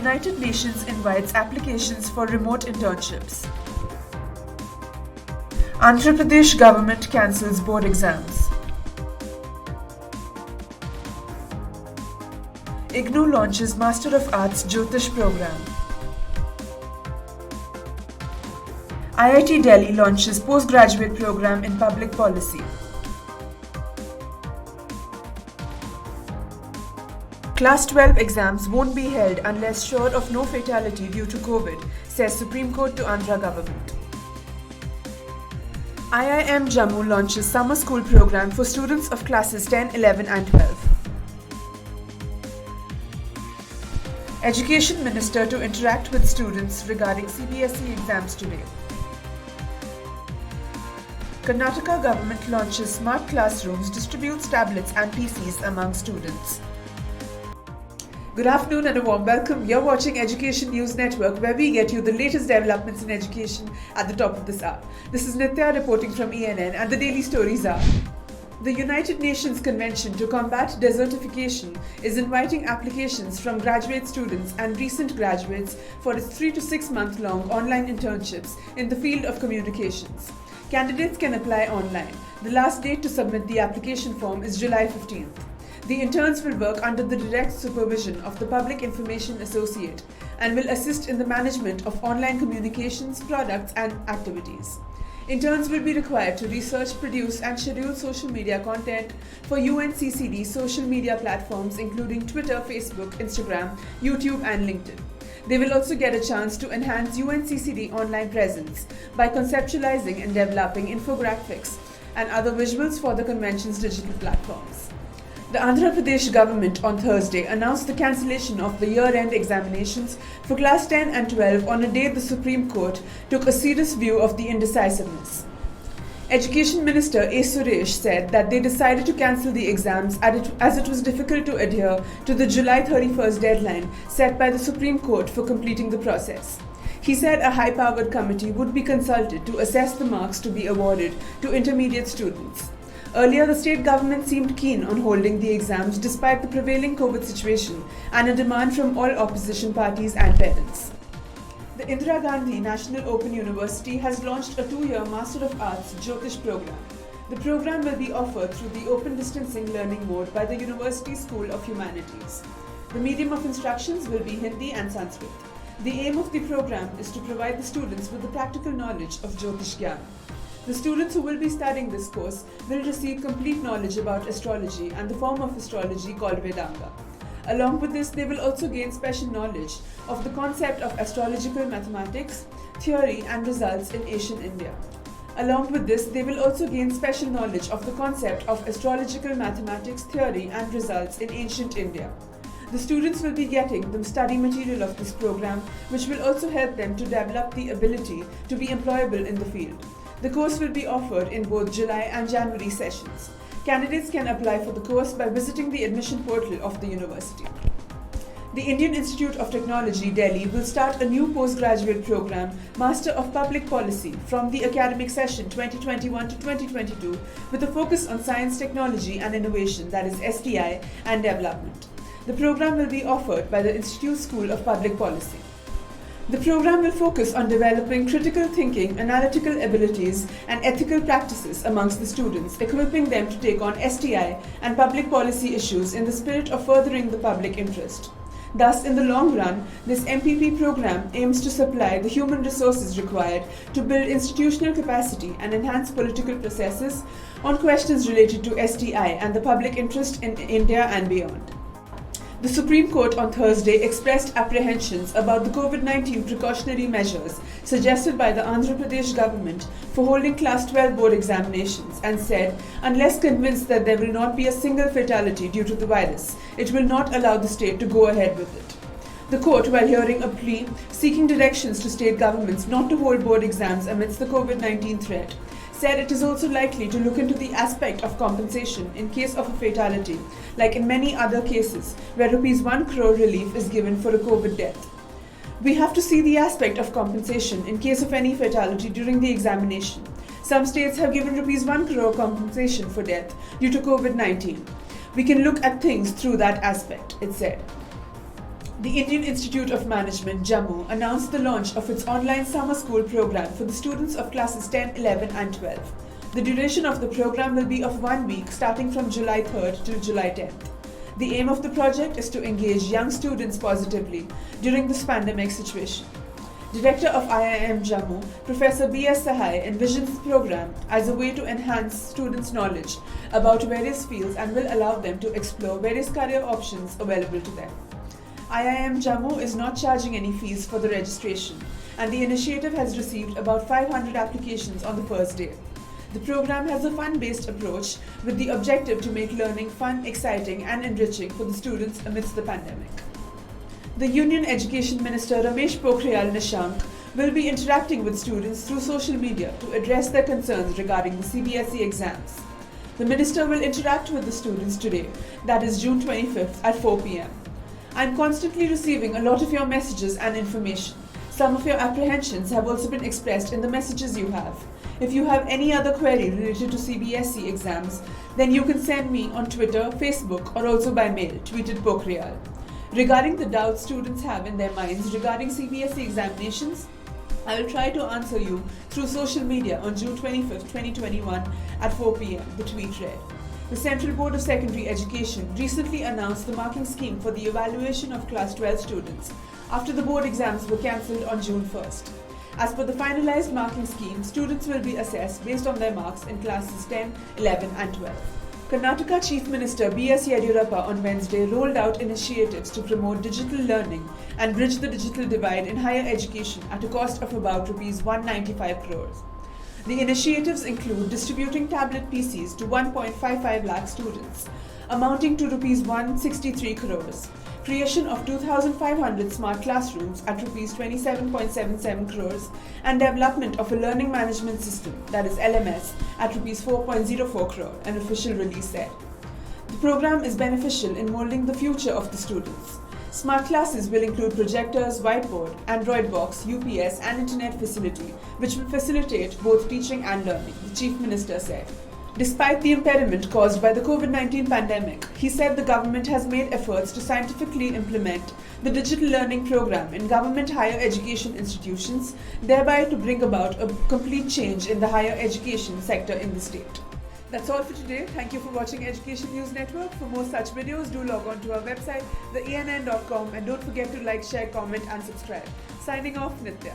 United Nations invites applications for remote internships. Andhra Pradesh government cancels board exams. IGNOU launches Master of Arts Jyotish program. IIT Delhi launches postgraduate program in public policy. Class 12 exams won't be held unless sure of no fatality due to COVID, says Supreme Court to Andhra government. IIM Jammu launches summer school program for students of classes 10, 11 and 12. Education Minister to interact with students regarding CBSE exams today. Karnataka government launches smart classrooms, distributes tablets and PCs among students. Good afternoon and a warm welcome. You're watching Education News Network, where we get you the latest developments in education at the top of this hour. This is Nitya reporting from ENN, and the daily stories are: the United Nations Convention to Combat Desertification is inviting applications from graduate students and recent graduates for its 3 to 6 month long online internships in the field of communications. Candidates can apply online. The last date to submit the application form is July 15th. The interns will work under the direct supervision of the Public Information Associate and will assist in the management of online communications, products and activities. Interns will be required to research, produce and schedule social media content for UNCCD social media platforms including Twitter, Facebook, Instagram, YouTube and LinkedIn. They will also get a chance to enhance UNCCD online presence by conceptualizing and developing infographics and other visuals for the convention's digital platforms. The Andhra Pradesh government on Thursday announced the cancellation of the year-end examinations for class 10 and 12 on a day the Supreme Court took a serious view of the indecisiveness. Education Minister A. Suresh said that they decided to cancel the exams as it was difficult to adhere to the July 31st deadline set by the Supreme Court for completing the process. He said a high-powered committee would be consulted to assess the marks to be awarded to intermediate students. Earlier, the state government seemed keen on holding the exams despite the prevailing COVID situation and a demand from all opposition parties and parents. The Indira Gandhi National Open University has launched a 2-year Master of Arts Jyotish program. The program will be offered through the open distancing learning mode by the University School of Humanities. The medium of instructions will be Hindi and Sanskrit. The aim of the program is to provide the students with the practical knowledge of Jyotish Gyan. The students who will be studying this course will receive complete knowledge about astrology and the form of astrology called Vedanga. Along with this, they will also gain special knowledge of the concept of astrological mathematics, theory and results in ancient India. Along with this, they will also gain special knowledge of the concept of astrological mathematics, theory and results in ancient India. The students will be getting the study material of this program, which will also help them to develop the ability to be employable in the field. The course will be offered in both July and January sessions. Candidates can apply for the course by visiting the admission portal of the university. The Indian Institute of Technology, Delhi will start a new postgraduate program, Master of Public Policy, from the academic session 2021 to 2022 with a focus on science, technology and innovation, that is STI, and development. The program will be offered by the Institute School of Public Policy. The program will focus on developing critical thinking, analytical abilities, and ethical practices amongst the students, equipping them to take on STI and public policy issues in the spirit of furthering the public interest. Thus, in the long run, this MPP program aims to supply the human resources required to build institutional capacity and enhance political processes on questions related to STI and the public interest in India and beyond. The Supreme Court on Thursday expressed apprehensions about the COVID-19 precautionary measures suggested by the Andhra Pradesh government for holding Class 12 board examinations and said, unless convinced that there will not be a single fatality due to the virus, it will not allow the state to go ahead with it. The court, while hearing a plea seeking directions to state governments not to hold board exams amidst the COVID-19 threat, said it is also likely to look into the aspect of compensation in case of a fatality, like in many other cases where ₹1 crore relief is given for a COVID death. We have to see the aspect of compensation in case of any fatality during the examination. Some states have given ₹1 crore compensation for death due to COVID-19. We can look at things through that aspect, it said. The Indian Institute of Management, Jammu, announced the launch of its online summer school program for the students of classes 10, 11 and 12. The duration of the program will be of 1 week starting from July 3rd to July 10th. The aim of the project is to engage young students positively during this pandemic situation. Director of IIM Jammu, Professor B.S. Sahai envisions the program as a way to enhance students' knowledge about various fields and will allow them to explore various career options available to them. IIM Jammu is not charging any fees for the registration, and the initiative has received about 500 applications on the first day. The program has a fun-based approach with the objective to make learning fun, exciting and enriching for the students amidst the pandemic. The Union Education Minister Ramesh Pokhriyal Nishank will be interacting with students through social media to address their concerns regarding the CBSE exams. The Minister will interact with the students today, that is June 25th at 4 p.m. I am constantly receiving a lot of your messages and information. Some of your apprehensions have also been expressed in the messages you have. If you have any other query related to CBSE exams, then you can send me on Twitter, Facebook or also by mail, tweeted Pokhriyal. Regarding the doubts students have in their minds regarding CBSE examinations, I will try to answer you through social media on June 25th, 2021 at 4 p.m, the tweet read. The Central Board of Secondary Education recently announced the marking scheme for the evaluation of Class 12 students after the board exams were cancelled on June 1st. As per the finalized marking scheme, students will be assessed based on their marks in classes 10, 11 and 12. Karnataka Chief Minister B.S. Yediyurappa on Wednesday rolled out initiatives to promote digital learning and bridge the digital divide in higher education at a cost of about Rs 195 crores. The initiatives include distributing tablet PCs to 1.55 lakh students, amounting to Rs 163 crores, creation of 2,500 smart classrooms at Rs 27.77 crores, and development of a learning management system, that is LMS, at Rs 4.04 crore, an official release said. The program is beneficial in molding the future of the students. Smart classes will include projectors, whiteboard, Android box, UPS and internet facility, which will facilitate both teaching and learning, the Chief Minister said. Despite the impediment caused by the COVID-19 pandemic, he said the government has made efforts to scientifically implement the digital learning program in government higher education institutions, thereby to bring about a complete change in the higher education sector in the state. That's all for today. Thank you for watching Education News Network. For more such videos, do log on to our website, theENN.com, and don't forget to like, share, comment and subscribe. Signing off, Nitya.